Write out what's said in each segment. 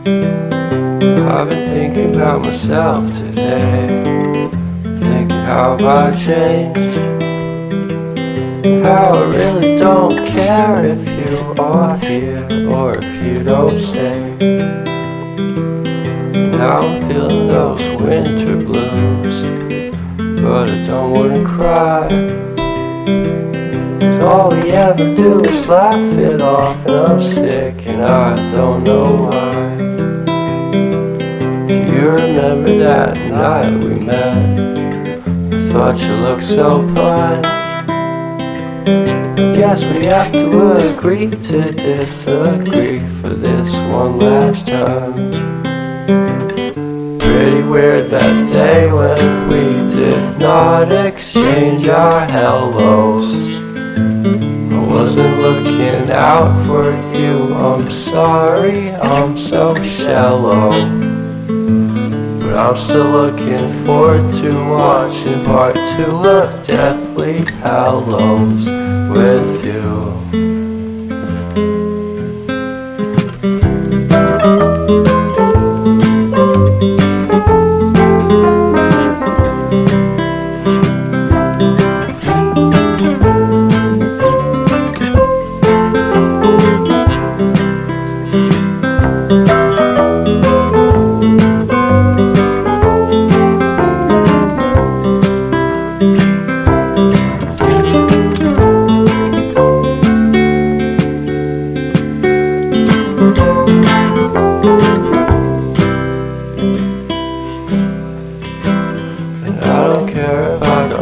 I've been thinking about myself today, thinking how have I changed, how I really don't care if you are here or if you don't stay. Now I'm feeling those winter blues, but I don't wanna cry. All we ever do is laugh it off, and I'm sick and I don't know why. Do you remember that night we met? I thought you looked so fine. Guess we have to agree to disagree for this one last time. Pretty weird that day when we did not exchange our hellos. I wasn't looking out for you, I'm sorry, I'm so shallow. But I'm still looking forward to watching part 2 of Deathly Hallows with you.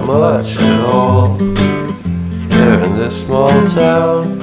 Much at all here in this small town.